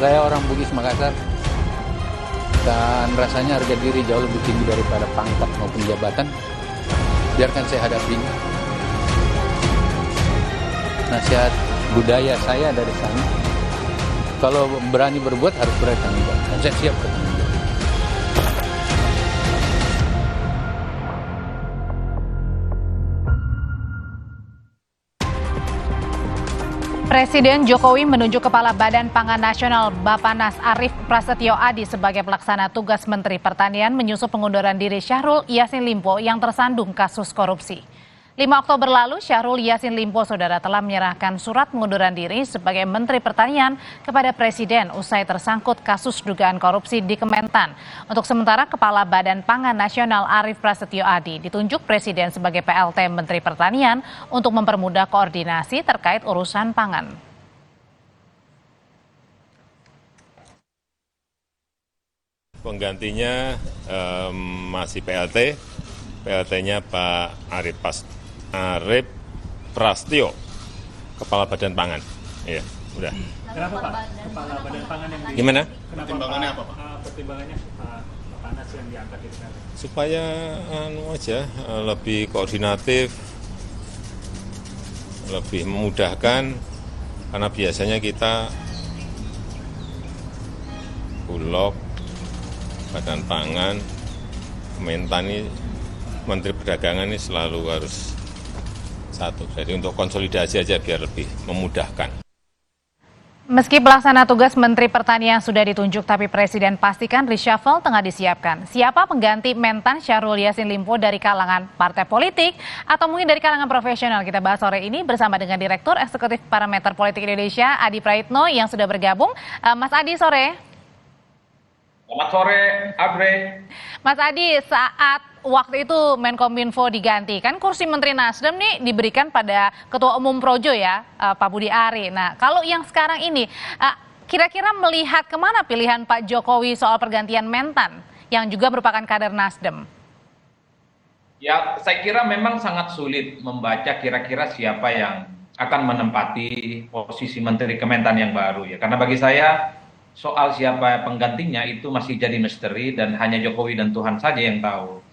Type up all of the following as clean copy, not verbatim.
Saya orang Bugis Makassar dan rasanya harga diri jauh lebih tinggi daripada pangkat maupun jabatan. Biarkan saya hadapi. Nasihat budaya saya dari sana. Kalau berani berbuat harus berani tanggung jawab. Dan saya siap bertanggung jawab. Presiden Jokowi menunjuk Kepala Badan Pangan Nasional Bappenas Arief Prasetyo Adi sebagai pelaksana tugas Menteri Pertanian menyusul pengunduran diri Syahrul Yassin Limpo yang tersandung kasus korupsi. 5 Oktober lalu, Syahrul Yassin Limpo saudara telah menyerahkan surat pengunduran diri sebagai Menteri Pertanian kepada Presiden usai tersangkut kasus dugaan korupsi di Kementan. Untuk sementara, Kepala Badan Pangan Nasional Arief Prasetyo Adi ditunjuk Presiden sebagai PLT Menteri Pertanian untuk mempermudah koordinasi terkait urusan pangan. Penggantinya masih PLT, PLT-nya Pak Arief Prasetyo, Kepala Badan Pangan. Iya, udah. Kenapa Pak? Kepala Badan Pangan yang Gimana? Pertimbangannya apa Pak? Pertimbangannya Pak Bappenas yang diangkat itu kan? Supaya lebih koordinatif, lebih memudahkan, karena biasanya kita Bulog, Badan Pangan, Kementan ini, Menteri Perdagangan ini selalu harus satu. Jadi untuk konsolidasi aja biar lebih memudahkan. Meski pelaksana tugas Menteri Pertanian sudah ditunjuk, tapi Presiden pastikan reshuffle tengah disiapkan. Siapa pengganti Mentan Syahrul Yassin Limpo dari kalangan partai politik atau mungkin dari kalangan profesional? Kita bahas sore ini bersama dengan Direktur Eksekutif Parameter Politik Indonesia, Adi Praitno, yang sudah bergabung. Mas Adi, sore. Selamat sore, Abre. Mas Adi, saat waktu itu Menkominfo diganti, kan kursi Menteri Nasdem nih diberikan pada Ketua Umum Projo ya, Pak Budi Ari. Nah, kalau yang sekarang ini, kira-kira melihat kemana pilihan Pak Jokowi soal pergantian Mentan yang juga merupakan kader Nasdem? Ya, saya kira memang sangat sulit membaca kira-kira siapa yang akan menempati posisi Menteri Kementan yang baru ya. Karena bagi saya soal siapa penggantinya itu masih jadi misteri dan hanya Jokowi dan Tuhan saja yang tahu.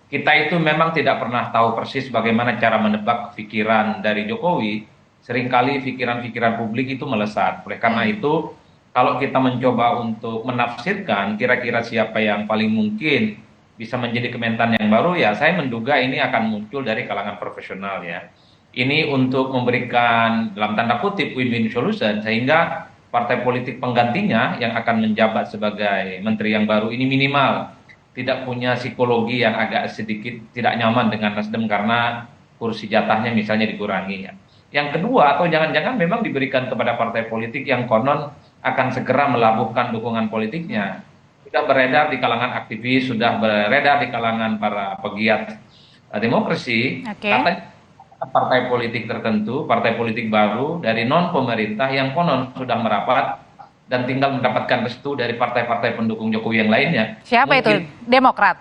Kita itu memang tidak pernah tahu persis bagaimana cara menebak pikiran dari Jokowi. Seringkali pikiran-pikiran publik itu melesat. Oleh karena itu, kalau kita mencoba untuk menafsirkan kira-kira siapa yang paling mungkin bisa menjadi Kementan yang baru, ya saya menduga ini akan muncul dari kalangan profesional ya. Ini untuk memberikan dalam tanda kutip win-win solution, sehingga partai politik penggantinya yang akan menjabat sebagai menteri yang baru ini minimal tidak punya psikologi yang agak sedikit tidak nyaman dengan Nasdem karena kursi jatahnya misalnya dikurangi ya. Yang kedua, atau jangan-jangan memang diberikan kepada partai politik yang konon akan segera melabuhkan dukungan politiknya. Sudah beredar di kalangan aktivis, sudah beredar di kalangan para pegiat demokrasi, katanya partai politik tertentu, partai politik baru dari non pemerintah yang konon sudah merapat dan tinggal mendapatkan restu dari partai-partai pendukung Jokowi yang lainnya. Siapa itu? Demokrat?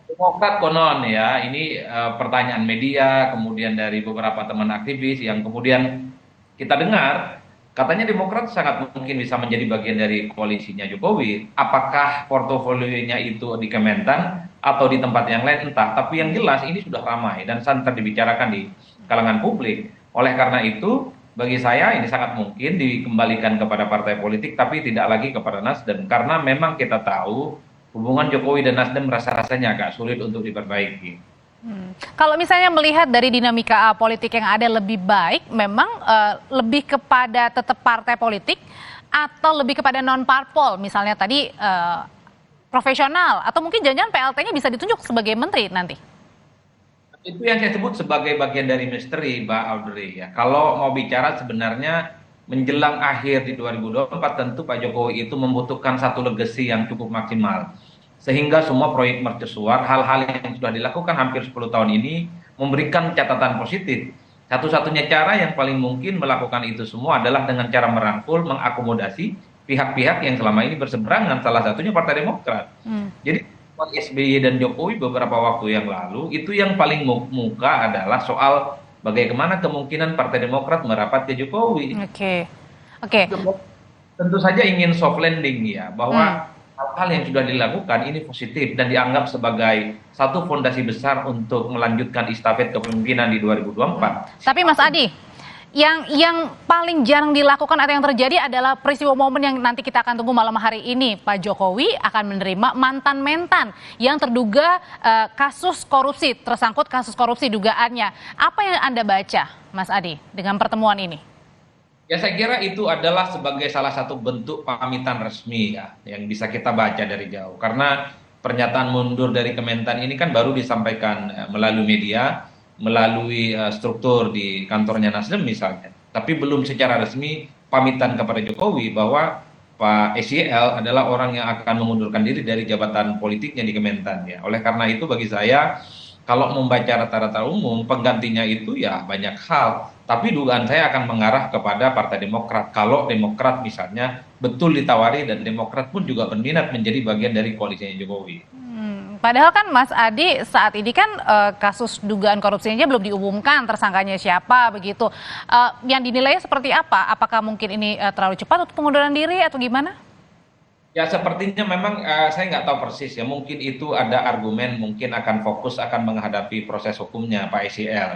Demokrat konon ya, ini pertanyaan media, kemudian dari beberapa teman aktivis yang kemudian kita dengar, katanya Demokrat sangat mungkin bisa menjadi bagian dari koalisinya Jokowi. Apakah portofolionya itu di Kementan atau di tempat yang lain entah, tapi yang jelas ini sudah ramai dan santer dibicarakan di kalangan publik. Oleh karena itu, bagi saya ini sangat mungkin dikembalikan kepada partai politik, tapi tidak lagi kepada Nasdem, karena memang kita tahu hubungan Jokowi dan Nasdem rasa-rasanya agak sulit untuk diperbaiki. Kalau misalnya melihat dari dinamika politik yang ada lebih baik, memang lebih kepada tetap partai politik atau lebih kepada non-parpol, misalnya tadi profesional, atau mungkin jangan-jangan PLT-nya bisa ditunjuk sebagai menteri nanti? Itu yang saya sebut sebagai bagian dari misteri, Mbak Audrey ya. Kalau mau bicara sebenarnya menjelang akhir di 2024 tentu Pak Jokowi itu membutuhkan satu legacy yang cukup maksimal. Sehingga semua proyek mercusuar, hal-hal yang sudah dilakukan hampir 10 tahun ini memberikan catatan positif. Satu-satunya cara yang paling mungkin melakukan itu semua adalah dengan cara merangkul, mengakomodasi pihak-pihak yang selama ini berseberangan, salah satunya Partai Demokrat. Jadi SBY dan Jokowi beberapa waktu yang lalu, itu yang paling muka adalah soal bagaimana kemungkinan Partai Demokrat merapat ke Jokowi. Oke. tentu saja ingin soft landing ya, bahwa hal-hal yang sudah dilakukan ini positif dan dianggap sebagai satu fondasi besar untuk melanjutkan estafet kepemimpinan di 2024. Tapi Mas Adi, yang paling jarang dilakukan atau yang terjadi adalah peristiwa momen yang nanti kita akan tunggu malam hari ini. Pak Jokowi akan menerima mantan-mentan yang terduga kasus korupsi, tersangkut kasus korupsi dugaannya. Apa yang Anda baca, Mas Adi, dengan pertemuan ini? Ya saya kira itu adalah sebagai salah satu bentuk pamitan resmi ya, yang bisa kita baca dari jauh. Karena pernyataan mundur dari Kementan ini kan baru disampaikan melalui media, melalui struktur di kantornya Nasdem misalnya. Tapi belum secara resmi pamitan kepada Jokowi bahwa Pak SYL adalah orang yang akan mengundurkan diri dari jabatan politiknya di Kementan ya. Oleh karena itu bagi saya, kalau membaca rata-rata umum, penggantinya itu ya banyak hal. Tapi dugaan saya akan mengarah kepada Partai Demokrat. Kalau Demokrat misalnya betul ditawari dan Demokrat pun juga berminat menjadi bagian dari koalisinya Jokowi. Padahal kan Mas Adi saat ini kan kasus dugaan korupsinya belum diumumkan tersangkanya siapa begitu. Yang dinilai seperti apa? Apakah mungkin ini terlalu cepat untuk pengunduran diri atau gimana? Ya sepertinya memang saya nggak tahu persis ya, mungkin itu ada argumen mungkin akan fokus akan menghadapi proses hukumnya Pak SYL.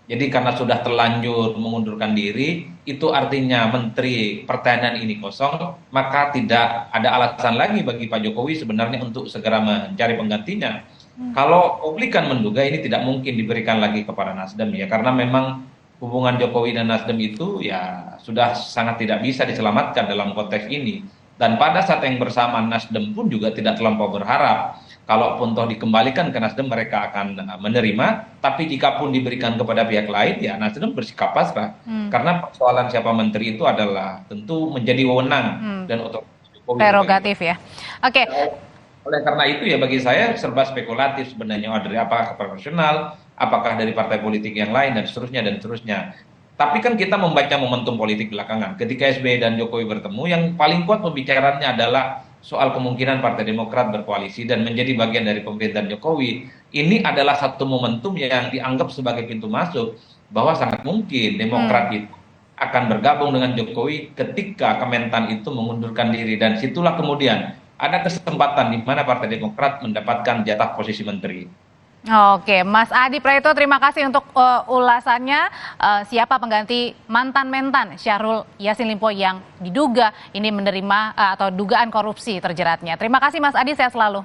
Jadi karena sudah terlanjur mengundurkan diri, itu artinya Menteri Pertahanan ini kosong, maka tidak ada alasan lagi bagi Pak Jokowi sebenarnya untuk segera mencari penggantinya. Kalau publik kan menduga ini tidak mungkin diberikan lagi kepada Nasdem ya, karena memang hubungan Jokowi dan Nasdem itu ya sudah sangat tidak bisa diselamatkan dalam konteks ini. Dan pada saat yang bersamaan Nasdem pun juga tidak terlampau berharap kalaupun toh dikembalikan ke Nasdem mereka akan menerima, tapi jika pun diberikan kepada pihak lain ya Nasdem bersikap pasrah. Karena persoalan siapa menteri itu adalah tentu menjadi wewenang dan otoritas Jokowi. Prerogatif ya. Oke. Oleh karena itu ya bagi saya serba spekulatif sebenarnya, dari apakah profesional, apakah dari partai politik yang lain dan seterusnya dan seterusnya. Tapi kan kita membaca momentum politik belakangan. Ketika SBY dan Jokowi bertemu, yang paling kuat pembicaraannya adalah soal kemungkinan Partai Demokrat berkoalisi dan menjadi bagian dari pemerintahan Jokowi. Ini adalah satu momentum yang dianggap sebagai pintu masuk bahwa sangat mungkin Demokrat itu akan bergabung dengan Jokowi ketika Kementan itu mengundurkan diri. Dan situlah kemudian ada kesempatan di mana Partai Demokrat mendapatkan jatah posisi menteri. Oke, Mas Adi Praetno, terima kasih untuk ulasannya. Siapa pengganti mantan-mentan Syahrul Yassin Limpo yang diduga ini menerima atau dugaan korupsi terjeratnya. Terima kasih Mas Adi, sehat selalu.